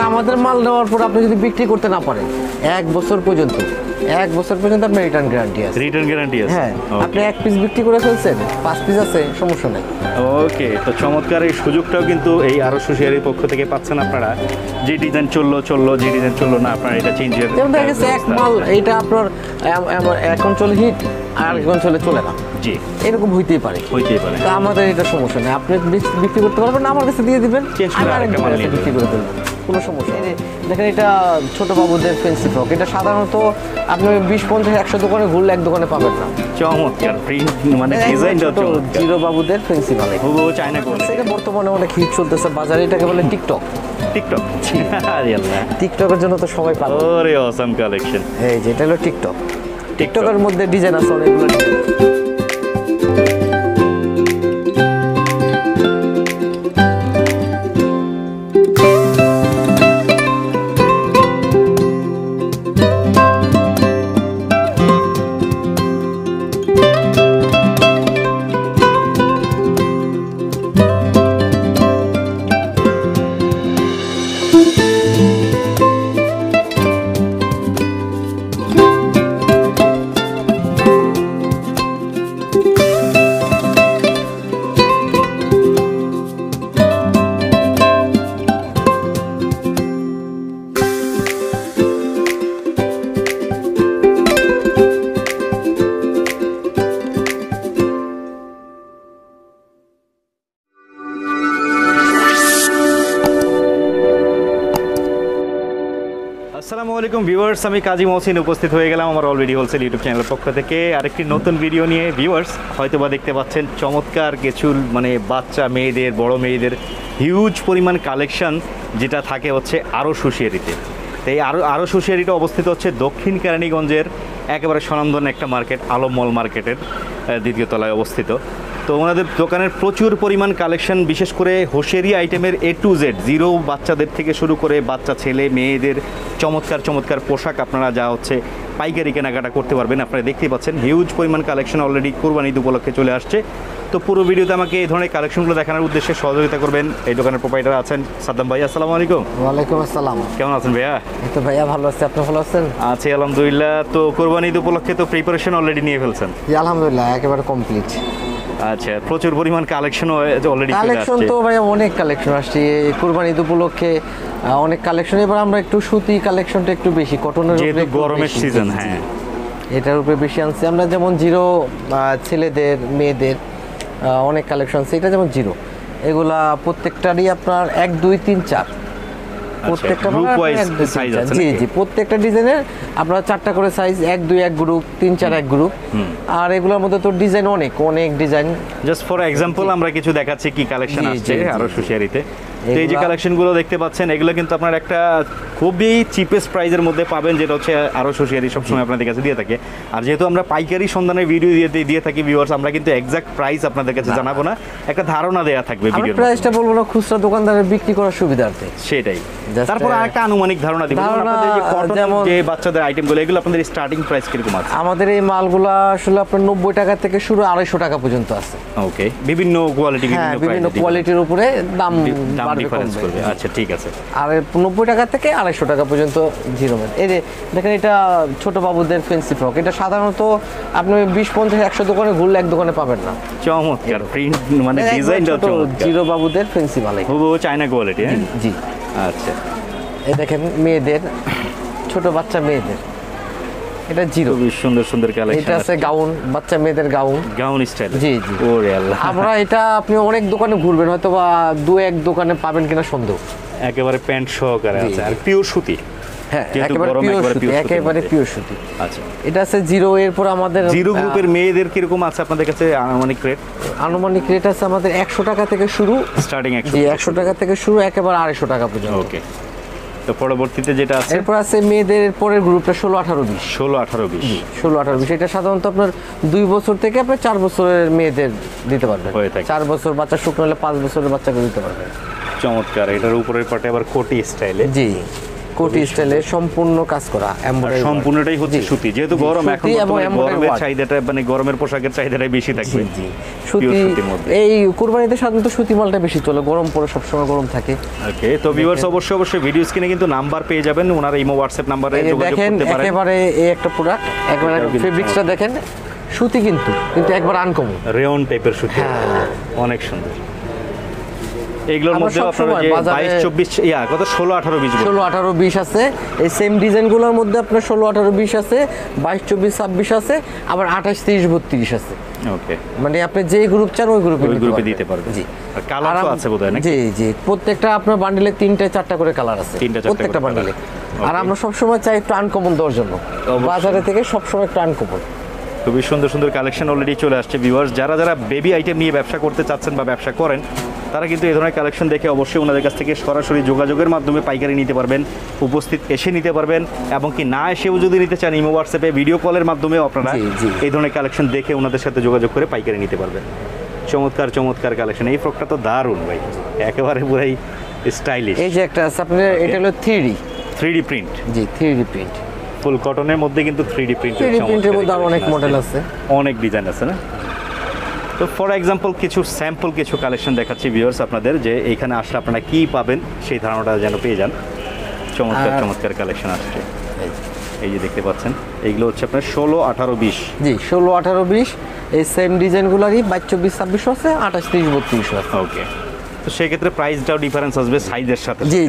আমাদের মাল নেওয়ার পর আপনি যদি বিক্রি করতে না পারেন 1 বছর পর্যন্ত আপনার রিটার্ন গ্যারান্টি আছে। রিটার্ন গ্যারান্টি আছে? হ্যাঁ, আপনি 1 পিস বিক্রি করে ফেলছেন, 5 পিস আছে, সমস্যা নেই। ওকে, তো চমৎকার এই সুযোগটাও কিন্তু এই আরো হুঁশিয়ারির পক্ষ থেকে পাচ্ছেন আপনারা। যে ডিজাইন চললো, যে ডিজাইন চললো না, আপনারা এটা চেঞ্জ করে যেমন দেখা গেছে এক মাল এইটা আপনার এখন চলে হিট আর এখন চলে না, জি এরকম হইতেই পারে। তা আমাদের এটা সমস্যা নেই, আপনি বিক্রি করতে পারবেন, আমার কাছে দিয়ে দিবেন, বিক্রি করে দেবেন, কোনো সমস্যা নেই। দেখেন এটা ছোট বাবুদের ফ্যান্সি ফ্রক, এটা সাধারণত আপনি 20-50-100 দোকানে ঘুরলে এক দোকানে পাবেন না। চমৎকার প্রিন্ট, মানে ডিজাইনটা জিরো বাবুদের ফ্যান্সি মাল, হুবহু চায়না গোল্ড। এটা বর্তমানে অনেক হিট চলতেছে বাজারে, এটাকে বলে টিকটক। টিকটকের জন্য তো সবাই পাগল। ওরে অসাম কালেকশন। এই যে এটা হলো টিকটকের মধ্যে ডিজাইন আছে অনেকগুলো। আসসালামু আলাইকুম ভিউয়ার্স, আমি কাজী মহসিন উপস্থিত হয়ে গেলাম আমার অলরেডি হোলসেল ইউটিউব চ্যানেলের পক্ষ থেকে আরেকটি নতুন ভিডিও নিয়ে। ভিউয়ার্স হয়তোবা দেখতে পাচ্ছেন চমৎকার কিছু মানে বাচ্চা মেয়েদের, বড় মেয়েদের হিউজ পরিমাণ কালেকশন যেটা থাকে হচ্ছে আরও হুঁশিয়ারিতে। তো এই আরও হুঁশিয়ারিটা অবস্থিত হচ্ছে দক্ষিণ কেরানীগঞ্জের একেবারে স্বনামধন্য একটা মার্কেট, আলম মল মার্কেটের 2য় তলায় অবস্থিত। তো ওনাদের দোকানের প্রচুর পরিমাণ কালেকশন, বিশেষ করে হোশিয়ারি আইটেমের A to Z, জিরো বাচ্চাদের থেকে শুরু করে বাচ্চা ছেলে মেয়েদের চমৎকার পোশাক আপনারা যা হচ্ছে পাইকারি কেনাকাটা করতে পারবেন। আপনারা দেখতেই পাচ্ছেন হিউজ পরিমাণ কালেকশন অলরেডি কোরবানি ঈদ উপলক্ষে চলে আসছে। তো পুরো ভিডিওতে আমাকে এই ধরনের কালেকশনগুলো দেখানোর উদ্দেশ্যে সহযোগিতা করবেন এই দোকানের প্রোপাইটার আছেন সাদ্দাম ভাই। আসসালামু আলাইকুম। ওয়ালাইকুম আসসালাম। কেমন আছেন ভাইয়া? এই তো ভাইয়া ভালো আছি, আপনি ভালো আছেন? আছি আলহামদুলিল্লাহ। তো কোরবানি ঈদ উপলক্ষে তো প্রিপারেশন অলরেডি নিয়ে ফেলছেন? আলহামদুলিল্লাহ একেবারে কমপ্লিট। আচ্ছা, প্রচুর পরিমাণ কালেকশন অলরেডি কালেকশন তো ভাই অনেক কালেকশন আসছে কুরবানি ঈদ উপলক্ষে, অনেক কালেকশন। এবার আমরা একটু সুতি কালেকশনটা একটু বেশি, কটনের উপরে, গরমের সিজন, হ্যাঁ এটার উপরে বেশি আনছি আমরা। যেমন জিরো ছেলেদের মেয়েদের অনেক কালেকশন আছে। এটা যেমন জিরো, এগুলা প্রত্যেকটারই আপনার 1, 2, 3, 4 প্রত্যেকটা সাইজ আছে। জি প্রত্যেকটা ডিজাইনের আপনার 4টা করে সাইজ, 1, 2 এক গ্রুপ, 3, 4 এক গ্রুপ। আর এগুলোর মধ্যে তো ডিজাইন অনেক ডিজাইন। জাস্ট ফর এক্সাম্পল আমরা কিছু দেখাচ্ছি কি কালেকশন আসছে আরো হুঁশিয়ারিতে। তো এই যে কালেকশনগুলো দেখতে পাচ্ছেন, এগুলো কিন্তু আপনার একটা খুবই চিপেস্ট প্রাইসের মধ্যে পাবেন, যেটা হচ্ছে আরো হুঁশিয়ারি সবসময় আপনাদের কাছে দিয়ে থাকে। আর যেহেতু আমরা পাইকারি সন্ধানের ভিডিও দিয়ে থাকি ভিউয়ার্স, আমরা কিন্তু এক্সাক্ট প্রাইস আপনাদের কাছে জানাবো না, একটা ধারণা দেয়া থাকবে ভিডিওর। প্রাইসটা বলবো না, খুচরা দোকানদারের বিক্রি করার সুবিধার্থে সেটাই। তারপর আরেকটা আনুমানিক ধারণা দিব, আপনাদের যে কটন যে বাচ্চাদের আইটেমগুলো, এগুলো আপনাদের স্টার্টিং প্রাইস কিরকম আছে? আমাদের এই মালগুলো আসলে আপনার 90 টাকা থেকে শুরু 250 টাকা পর্যন্ত আছে। ওকে, বিভিন্ন কোয়ালিটি, বিভিন্ন কোয়ালিটির উপরে দাম ডিফারেন্স করবে। আচ্ছা ঠিক আছে। আর 90 টাকা থেকে 250 টাকা পর্যন্ত জিরো ম্যান। এই যে দেখেন এটা ছোট বাবুদের ফ্যান্সি ফ্রক, এটা সাধারণত আপনি 20-50-100 দোকানে ঘুরলে এক দোকানে পাবেন না। চমৎকার প্রিন্ট, মানে ডিজাইনটা জিরো বাবুদের ফ্যান্সি মাল, হুবহু চায়না কোয়ালিটি। জি আচ্ছা, এই দেখেন মেয়েদের, ছোট বাচ্চা মেয়েদের, এটা জিরো, খুব সুন্দর কালেকশন। এটা আছে গাউন, বাচ্চা মেয়েদের গাউন স্টাইল। জি ওরে আল্লাহ, আমরা এটা আপনি অনেক দোকানে ঘুরবেন, হয়তো বা 2-1 দোকানে পাবেন কিনা সন্দেহ। একেবারে প্যান্ট সহকারে আছে, আর পিওর সুতি। হ্যাঁ একেবারে পিওর সুতি। আচ্ছা, এটা আছে জিরো। এরপর আমাদের জিরো গ্রুপের মেয়েদের কিরকম আছে আপনাদের কাছে আনুমানিক রেট? আনুমানিক রেট আছে আমাদের 100 টাকা থেকে শুরু, স্টার্টিং 100 টাকা থেকে শুরু একেবারে 250 টাকা পর্যন্ত। ওকে, তো পরবর্তীতে যেটা আছে, এরপর আছে মেয়েদের পরের গ্রুপটা 16-18-20। 16-18-20 এটা সাধারণত আপনার 2 বছর থেকে আপনার 4 বছরের মেয়েদের দিতে পারবেন। 4 বছর বাচ্চা শুকনো হলে 5 বছরের বাচ্চাকে দিতে পারবেন। চমৎকার। এটার উপরের পাটে আবার কোটি স্টাইলে। জি, কোটি স্টাইলের সম্পূর্ণ কাজ করা এমব্রয়ডারি, সম্পূর্ণটাই হচ্ছে সুতি, যেহেতু গরম এখন গরমের চাহিদাটা মানে গরমের পোশাকের চাহিদাটাই বেশি থাকবে। সুতি এই কুরবানিতে সাধারণত সুতি মালটা বেশি চলে, গরম পরে সবসময় গরম থাকে। ওকে, তো ভিউয়ার্স অবশ্যই ভিডিও স্ক্রিনে কিন্তু নাম্বার পেয়ে যাবেন, ওনারা ইমো হোয়াটসঅ্যাপ নাম্বারে যোগাযোগ করতে পারেন। একেবারে এই একটা প্রোডাক্ট, একবারে ফেব্রিক্সটা দেখেন, সুতি কিন্তু একবার আনকমন রেয়ন টাইপের সুতি, অনেক সুন্দর। এইগুলোর মধ্যে আপনারা যে 22 24 কত 16 18 20 16 18 20 আছে। এই সেম ডিজাইনগুলোর মধ্যে আপনার 16 18 20 আছে, 22 24 26 আছে, আবার 28 30 32 আছে। ওকে, মানে আপনি যে গ্রুপ চান ওই গ্রুপে দিতে পারবেন। জি, কালার তো আছে বোধহয় নাকি? জি, প্রত্যেকটা আপনার বান্ডেলে 3টা 4টা করে কালার আছে প্রত্যেকটা বান্ডেলে। আর আমরা সব সময় চাই একটু আনকমন দেওয়ার জন্য, বাজারে থেকে সব সময় একটু আনকমন। খুবই সুন্দর কালেকশন অলরেডি চলে আসছে ভিউয়ার্স। যারা বেবি আইটেম নিয়ে ব্যবসা করতে চাচ্ছেন বা ব্যবসা করেন, তারা কিন্তু এই ধরনের কালেকশন দেখে অবশ্যই ওনাদের কাছ থেকে সরাসরি যোগাযোগের মাধ্যমে পাইকারি নিতে পারবেন, উপস্থিত এসে নিতে পারবেন, এবং কি না এসেও যদি নিতে চান ইমো হোয়াটসঅ্যাপে ভিডিও কলের মাধ্যমে আপনারা এই ধরনের কালেকশন দেখে ওনাদের সাথে যোগাযোগ করে পাইকারি নিতে পারবেন। চমৎকার কালেকশন। এই ফ্রকটা তো দারুণ ভাই, একেবারে পুরাই স্টাইলিশ। এই যে একটা আছে আপনাদের, এটা হলো 3D প্রিন্ট। জি, 3D প্রিন্ট, ফুল কটনের মধ্যে কিন্তু 3D প্রিন্টের মধ্যে অনেক মডেল আছে, অনেক ডিজাইন আছে না? তো ফর এক্সাম্পল স্যাম্পল কিছু কালেকশন দেখাচ্ছি ভিউয়ার্স আপনাদের, যে এইখানে আসলে আপনারা কি পাবেন সেই ধারণাটা যেন পেয়ে যান। চমৎকার কালেকশন আসছে। এই যে দেখতে পাচ্ছেন, এইগুলো হচ্ছে আপনার 16 18 20। জি, 16 18 20 এই সেম ডিজাইনগুলোরই 22 24 26 আছে, 28 30 32 আছে। ওকে, তো সেই ক্ষেত্রে প্রাইসটাও ডিফারেন্স আসবে সাইজের সাথে। জি,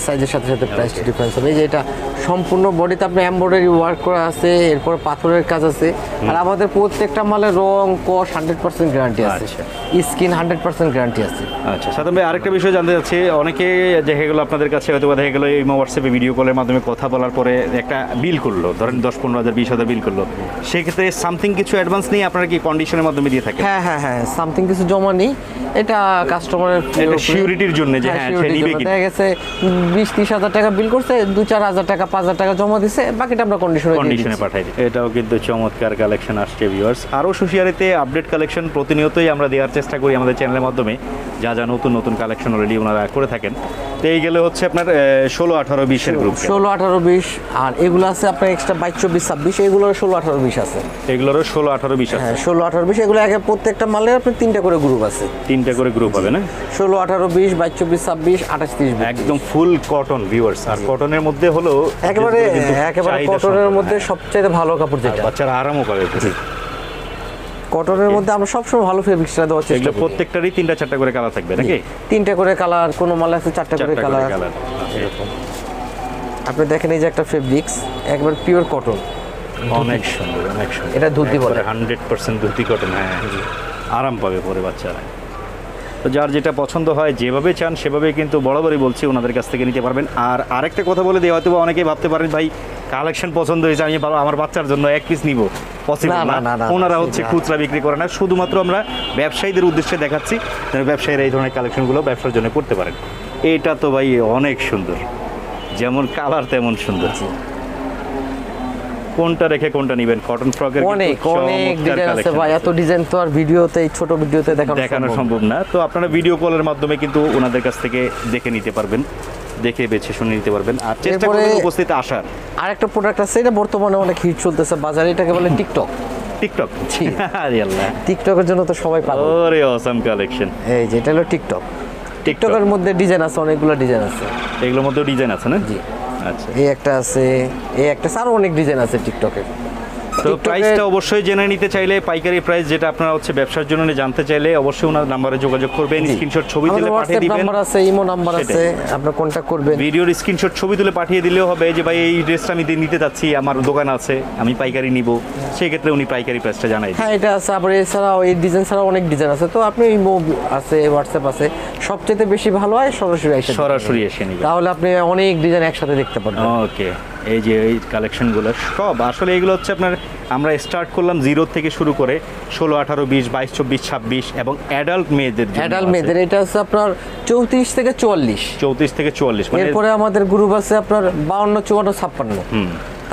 সাইজের সাথে প্রাইস ডিফারেন্স হবে। এই যে এটা সম্পূর্ণ বডিতে আপনার এমব্রয়ডারি ওয়ার্ক করা আছে, এরপর পাথরের কাজ আছে, আর আমাদের প্রত্যেকটা মালের রং কস 100% গ্যারান্টি আছে, স্কিন 100% গ্যারান্টি আছে। আচ্ছা, সাধারণত আরেকটা বিষয় জানতে চাচ্ছি, অনেকে দেখা গেলো আপনাদের কাছে হয়তো দেখা গেলো এই হোয়াটসঅ্যাপে ভিডিও কলের মাধ্যমে কথা বলার পরে একটা বিল করলো, ধরেন 10 15 হাজার 20 হাজার বিল করলো, সেক্ষেত্রে সামথিং কিছু অ্যাডভান্স নিয়ে আপনারা কি কন্ডিশনের মাধ্যমে দিয়ে থাকেন? হ্যাঁ, সামথিং কিছু জমা নেই, এটা কাস্টমারের সিকিউরিটির জন্য, যে হ্যাঁ সে নিবে কি। দেখা গেছে 20 30 হাজার টাকা বিল করছে, 2 4 হাজার টাকা 5 হাজার টাকা জমা দিছে, বাকিটা আমরা কন্ডিশনে পাঠাই দিই। এটাও কিন্তু চমৎকার কালেকশন আসছে ভিউয়ার্স। আরও হুঁশিয়ারিতে আপডেট কালেকশন প্রতিনিয়তই আমরা দেওয়ার চেষ্টা করি আমাদের চ্যানেলের মাধ্যমে, যা নতুন কালেকশন অলরেডি ওনারা করে থাকেন। তো এই গেলে হচ্ছে আপনার 16 18 20 এর গ্রুপ, 16 18 20, আর এগুলো আছে আপনার এক্সট্রা 22 24 26, এগুলোর 16 18 20 আছে, এগুলোরও 16 18 20 আছে। হ্যাঁ, 16 18 20 এগুলো আগে প্রত্যেকটা মালের আপনার 3টা করে গ্রুপ আছে, 3টা করে গ্রুপ হবে না? 16 18 20 22 24 26 28 30 একদম ফুল কটন ভিউয়ার্স। আর কটনের মধ্যে হলো একেবারে কটনের মধ্যে সবচেয়ে ভালো কাপড়, যেটা বাচ্চারা আরামও পাবে। কটনের মধ্যে আমরা সবসময় ভালো ফেব্রিক্সটা দেওয়ার চেষ্টা করি। প্রত্যেকটারই 3টা 4টা করে কালার থাকবে নাকি? 3টা করে কালার, কোন মালে আছে 4টা করে কালার। আপনি দেখেন এই যে একটা ফেব্রিক্স একবার পিওর কটন, অনেক সুন্দর। এটা ধুতি বলে, 100% ধুতি কটন। হ্যাঁ, আরাম পাবে পরে বাচ্চারা। তো যার যেটা পছন্দ হয়, যেভাবে চান সেভাবে কিন্তু বরাবরই বলছি ওনাদের কাছ থেকে নিতে পারবেন। আর আরেকটা কথা বলে দিয়ে হয়তো অনেকেই ভাবতে পারেন ভাই কালেকশন পছন্দ হয়েছে, আমি আমার বাচ্চার জন্য 1 পিস নিব, পসিবল না। ওনারা হচ্ছে খুচরা বিক্রি করে না, শুধুমাত্র আমরা ব্যবসায়ীদের উদ্দেশ্যে দেখাচ্ছি, ব্যবসায়ীরা এই ধরনের কালেকশনগুলো ব্যবসার জন্য করতে পারেন। এটা তো ভাই অনেক সুন্দর, যেমন কালার তেমন সুন্দর। কোনটা রেখে কোনটা নেবেন? কটন ফ্রকের অনেক ডিজাইন আছে ভাই, এত ডিজাইন তো আর ভিডিওতে, এই ছোট ভিডিওতে দেখানো সম্ভব না। তো আপনারা ভিডিও কলের মাধ্যমে কিন্তু ওনাদের কাছ থেকে দেখে নিতে পারবেন, দেখে বেছে শুনে নিতে পারবেন, আর চেষ্টা করবেন উপস্থিত আসার। আরেকটা প্রোডাক্ট আছে, এটা বর্তমানে অনেক হিট চলতেছে বাজারে, এটাকে বলে টিকটক। জি, আরে আল্লাহ, টিকটকের জন্য তো সবাই পাগল। ওরে অসাম কালেকশন। এই যে এটা হলো টিকটকের মধ্যে ডিজাইন আছে, অনেকগুলো ডিজাইন আছে, এগুলোর মধ্যে ডিজাইন আছে না? জি, আচ্ছা, এই একটা আছে, এই একটা, আরো অনেক ডিজাইন আছে টিকটকের। তো প্রাইসটা অবশ্যই জেনে নিতে চাইলে, পাইকারি প্রাইস যেটা আপনারা হচ্ছে ব্যবসার জন্য জানতে চাইলে অবশ্যই ওনার নম্বরে যোগাযোগ করবেন, স্ক্রিনশট ছবি তুলে পাঠিয়ে দিবেন। নাম্বার আছে, ইমো নাম্বার আছে, আপনি কন্টাক্ট করবেন। ভিডিওর স্ক্রিনশট ছবি তুলে পাঠিয়ে দিলেও হবে, যে ভাই এই ড্রেসটা আমি নিতে যাচ্ছি, আমার দোকান আছে, আমি পাইকারি নিব, সেই ক্ষেত্রে উনি পাইকারি প্রাইসটা জানাই। হ্যাঁ, এটা আছে। আবার এছাড়াও এই ডিজাইন ছাড়াও অনেক ডিজাইন আছে, তো আপনি ইমো আছে, হোয়াটসঅ্যাপ আছে, সবচেয়ে বেশি ভালো হয় সরাসরি এসে নিবেন, তাহলে আপনি অনেক ডিজাইন একসাথে দেখতে পারবেন। ওকে, এই যে এই কালেকশনগুলো সব আসলে এগুলো হচ্ছে আপনার, আমরা স্টার্ট করলাম 0 থেকে শুরু করে 16 18 20 22 24 26 এবং অ্যাডাল্ট মেয়েদের এটা আছে আপনার 34 থেকে 44। মানে এরপরে আমাদের গ্রুপ আছে আপনার 52 54 56।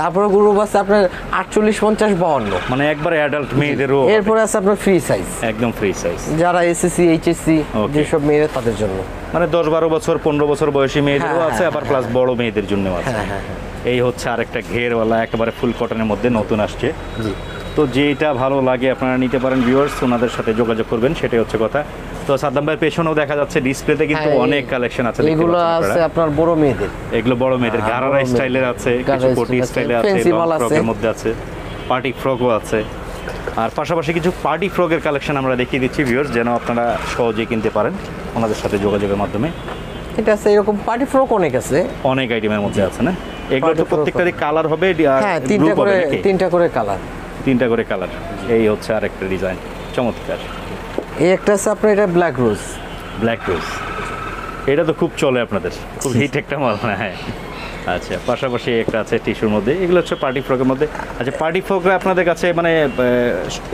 তারপরে গ্রুপ আছে আপনার 48, 50, 52, মানে একবারে অ্যাডাল্ট মেয়েদেরও। এরপরে আছে আপনার ফ্রি সাইজ, একদম ফ্রি সাইজ, যারা এসএসসি এইচএসসি যেসব মেয়েরা তাদের জন্য, মানে 10-12 বছর 15 বছর বয়সী মেয়েদেরও আছে, আবার প্লাস বড় মেয়েদের জন্য আছে। এই হচ্ছে আরেকটা ঘেরওয়ালা একেবারে ফুল কটনের মধ্যে নতুন আসছে। জি, তো যেটা ভালো লাগে আপনারা নিতে পারেন ভিউয়ার্স, ওনাদের সাথে যোগাযোগ করবেন, সেটাই হচ্ছে কথা। তো সাদ্দাম ভাইয়ের পেছনেও দেখা যাচ্ছে ডিসপ্লেতে কিন্তু অনেক কালেকশন আছে। এগুলো আছে আপনার বড় মেয়েদের, এগুলো বড় মেয়েদের গারারা স্টাইলের আছে, কিছু কোটি স্টাইলে আছে, লং ফ্রকের মধ্যে আছে, পার্টি ফ্রকও আছে। আর পাশাপাশি কিছু পার্টি ফ্রকের কালেকশন আমরা দেখিয়ে দিচ্ছি ভিউয়ার্স, যেন আপনারা সহজেই কিনতে পারেন ওনাদের সাথে যোগাযোগের মাধ্যমে। এটা আছে এরকম পার্টি ফ্রক অনেক আছে, অনেক আইটেমের মধ্যে আছে না? এগুলো তো প্রত্যেকটারই কালার হবে, হ্যাঁ তিনটা করে কালার, তিনটা করে কালার। এই হচ্ছে আরেকটা ডিজাইন, চমৎকার। এই একটা আছে আপনার, এটা ব্ল্যাক রোজ। ব্ল্যাক রোজ, এটা তো খুব চলে আপনাদের, খুব হিট একটা মাল। হ্যাঁ, আচ্ছা। পাশাপাশি একটা আছে টিস্যুর মধ্যে, এগুলো হচ্ছে পার্টি ফ্রকের মধ্যে। আচ্ছা, পার্টি ফ্রক আপনাদের কাছে মানে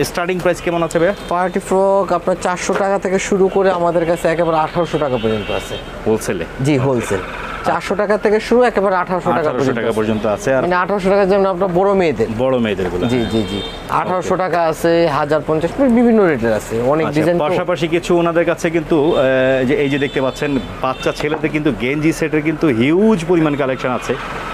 স্টার্টিং প্রাইস কেমন আছে ভাইয়া? পার্টি ফ্রক আপনার 400 টাকা থেকে শুরু করে আমাদের কাছে একেবারে 1800 টাকা পর্যন্ত আছে হোলসেলে। জি, হোলসেল 400 টাকা থেকে শুরু একেবারে 1800 টাকা পর্যন্ত আছে। আর মানে 1800 টাকা যেমন আপনার বড় মেয়েদের গুলো, জি জি জি 1800 টাকা আছে, 1050, বিভিন্ন রেটের আছে, অনেক ডিজাইন। পাশাপাশি কিছু ওনাদের কাছে কিন্তু এই যে দেখতে পাচ্ছেন বাচ্চা ছেলেদের কিন্তু গেঞ্জি সেটের কিন্তু হিউজ পরিমাণ কালেকশন আছে।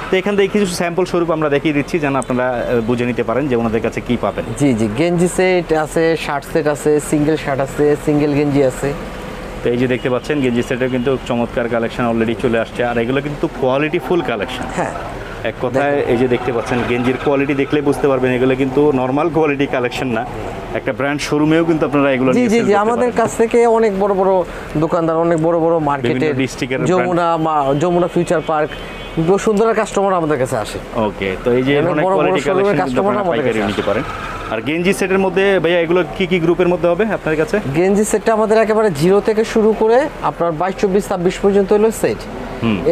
তো এখান থেকে কিছু স্যাম্পল স্বরূপ আমরা দেখিয়ে দিচ্ছি, যেন আপনারা বুঝে নিতে পারেন যে ওনাদের কাছে কি পাবেন। জি জি, গেঞ্জি সেট আছে, শার্ট সেট আছে, সিঙ্গেল শার্ট আছে, সিঙ্গেল গেঞ্জি আছে। তো এই যে দেখতে পাচ্ছেন গেঞ্জি সেটের কিন্তু চমৎকার কালেকশন অলরেডি চলে আসছে, আর এগুলো কিন্তু কোয়ালিটি ফুল কালেকশন। হ্যাঁ, এক কথায় এই যে দেখতে পাচ্ছেন গেঞ্জির কোয়ালিটি দেখলে বুঝতে পারবেন এগুলো কিন্তু নর্মাল কোয়ালিটি কালেকশন না, একটা ব্র্যান্ড শোরুমেও কিন্তু আপনারা এগুলো জি জি জি আমাদের কাছ থেকে অনেক বড় বড় দোকানদার, অনেক বড় বড় মার্কেটের, Jamuna Future Park, Bashundhara customer আমাদের কাছে আসে। ওকে, তো এই যে ধরনের কোয়ালিটি কালেকশন কাস্টমার পাইকারি নিতে পারেন। আর গেঞ্জি সেটের মধ্যে ভাইয়া এগুলো কি কি গ্রুপের মধ্যে হবে আপনার কাছে? গেঞ্জি সেটটা আমাদের একেবারে 0 থেকে শুরু করে আপনার 22, 24, 26 পর্যন্ত হলো সেট।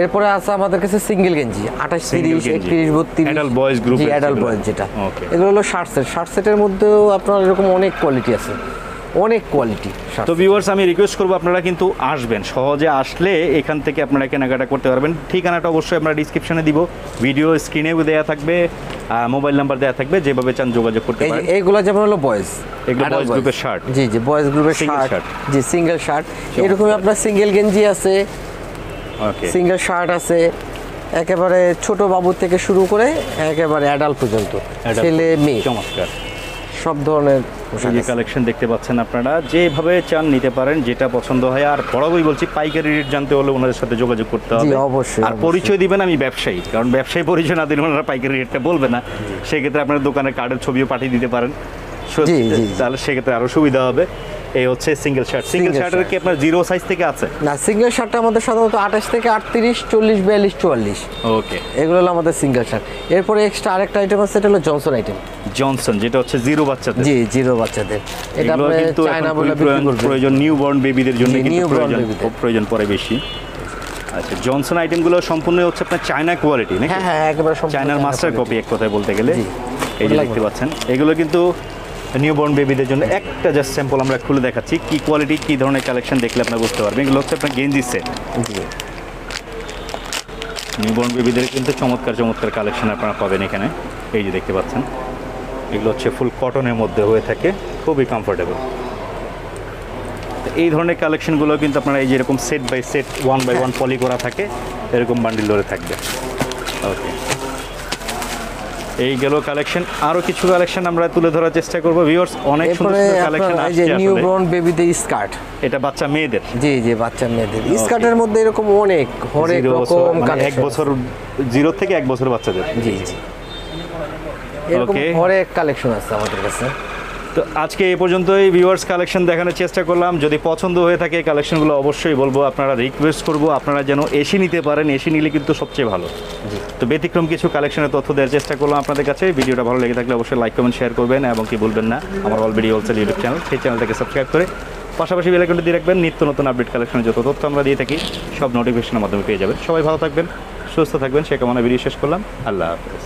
এরপরে আছে আমাদের কাছে সিঙ্গেল গেঞ্জি 28, 30, 31, 32, adult boys group, adult boys যেটা। এগুলো হলো শার্ট সেটের মধ্যেও আপনার এরকম অনেক কোয়ালিটি আছে, অনেক কোয়ালিটি। তো ভিউয়ার্স, আমি রিকোয়েস্ট করবো আপনারা কিন্তু আসবেন, সহজে আসলে এখান থেকে আপনারা কেনাকাটা করতে পারবেন। ঠিকানাটা অবশ্যই আমরা ডিসক্রিপশনে দিব, ভিডিও স্ক্রিনেও দেওয়া থাকবে, মোবাইল নাম্বার দেওয়া থাকবে, যেভাবে চান যোগাযোগ করতে পারেন। এইগুলো যেমন হলো বয়েজ, এগুলো বয়েজ গ্রুপের শার্ট। জি জি, বয়েজ গ্রুপের শার্ট, জি সিঙ্গেল শার্ট। এরকম আপনার সিঙ্গেল গেঞ্জি আছে, ওকে, সিঙ্গেল শার্ট আছে, একেবারে ছোট বাবু থেকে শুরু করে একেবারে অ্যাডাল্ট পর্যন্ত, ছেলে মেয়ে, চমৎকার সব ধরনের কালেকশন দেখতে পাচ্ছেন। আপনারা যেভাবে চান নিতে পারেন, যেটা পছন্দ হয়। আর বরাবরই বলছি, পাইকারি রেট জানতে হলে ওনাদের সাথে যোগাযোগ করতে হবে অবশ্যই। আর পরিচয় দিবেন আমি ব্যবসায়ী, কারণ ব্যবসায়ী পরিচয় না দিলে ওনারা পাইকারি রেটটা বলবে না। সেক্ষেত্রে আপনার দোকানের কার্ডের ছবিও পাঠিয়ে দিতে পারেন, তাহলে সেক্ষেত্রে আরো সুবিধা হবে। এই হচ্ছে সিঙ্গেল শার্ট। সিঙ্গেল শার্টের কি আপনার 0 সাইজ থেকে আছে? না, সিঙ্গেল শার্টটা আমাদের সাধারণত 28 থেকে 38, 40, 42, 44। ওকে, এগুলো হলো আমাদের সিঙ্গেল শার্ট। এরপরে এক্সট্রা আরেকটা আইটেম আছে, এটা হলো জনসন আইটেম। জনসন, যেটা হচ্ছে 0 বাচ্চাদের। জি, 0 বাচ্চাদের। এটা আপনি চায়না বলে প্রয়োজন, নিউবর্ন বেবিদের জন্য কিন্তু প্রয়োজন পড়ে বেশি। আচ্ছা, জনসন আইটেমগুলো সম্পূর্ণ হচ্ছে আপনার চায়না কোয়ালিটি নাকি? হ্যাঁ হ্যাঁ, একেবারে চায়নার মাস্টার কপি এক কথায় বলতে গেলে। এই যে দেখতে পাচ্ছেন, এগুলো কিন্তু নিউবর্ন বেবিদের জন্য। একটা জাস্ট স্যাম্পল আমরা খুলে দেখাচ্ছি, কি কোয়ালিটি, কি ধরনের কালেকশন দেখলে আপনারা বুঝতে পারবেন। এগুলো হচ্ছে আপনার গেঞ্জি সেট। নিউবর্ন বেবিদের কিন্তু চমৎকার চমৎকার কালেকশন আপনারা পাবেন এখানে। এই যে দেখতে পাচ্ছেন, এগুলো হচ্ছে ফুল কটনের মধ্যে হয়ে থাকে, খুবই কমফোর্টেবল। এই ধরনের কালেকশনগুলো কিন্তু আপনারা এই যে এরকম সেট বাই সেট, 1 by 1 পলি করা থাকে, এরকম বান্ডিল ধরে থাকবে। ওকে, এই গেল কালেকশন। আরো কিছু কালেকশন আমরা তুলে ধরার চেষ্টা করব ভিউয়ার্স। অনেক সুন্দর কালেকশন আছে। এই যে নিউবর্ন বেবিদের স্কার্ট, এটা বাচ্চা মেয়েদের। জি জি, বাচ্চা মেয়েদের স্কার্টের মধ্যে এরকম অনেক রকম কালেকশন, 1 বছর 0 থেকে 1 বছর বাচ্চাদের। জি জি, এরকম অনেক কালেকশন আছে আমাদের কাছে। তো আজকে এই পর্যন্তই ভিউয়ার্স কালেকশন দেখানোর চেষ্টা করলাম। যদি পছন্দ হয়ে থাকে এই কালেকশনগুলো অবশ্যই বলবো, আপনারা রিকোয়েস্ট করবো আপনারা যেন এসি নিতে পারেন, এসি নিলে কিন্তু সবচেয়ে ভালো। তো ব্যতিক্রম কিছু কালেকশনের তথ্য দেওয়ার চেষ্টা করলাম আপনাদের কাছে। ভিডিওটা ভালো লেগে থাকলে অবশ্যই লাইক, কমেন্ট, শেয়ার করবেন, এবং কি বলবেন না আমার অলরেডি হোলসেল ইউটিউব চ্যানেল, সেই চ্যানেলটাকে সাবস্ক্রাইব করে পাশাপাশি বেল আইকনটা দিয়ে রাখবেন। নিত্য নতুন আপডেট কালেকশনের যত তথ্য আমরা দিয়ে থাকি সব নোটিফিকেশনের মাধ্যমে পেয়ে যাবেন। সবাই ভালো থাকবেন, সুস্থ থাকবেন, সে কামনা ভিডিও শেষ করলাম। আল্লাহ হাফেজ।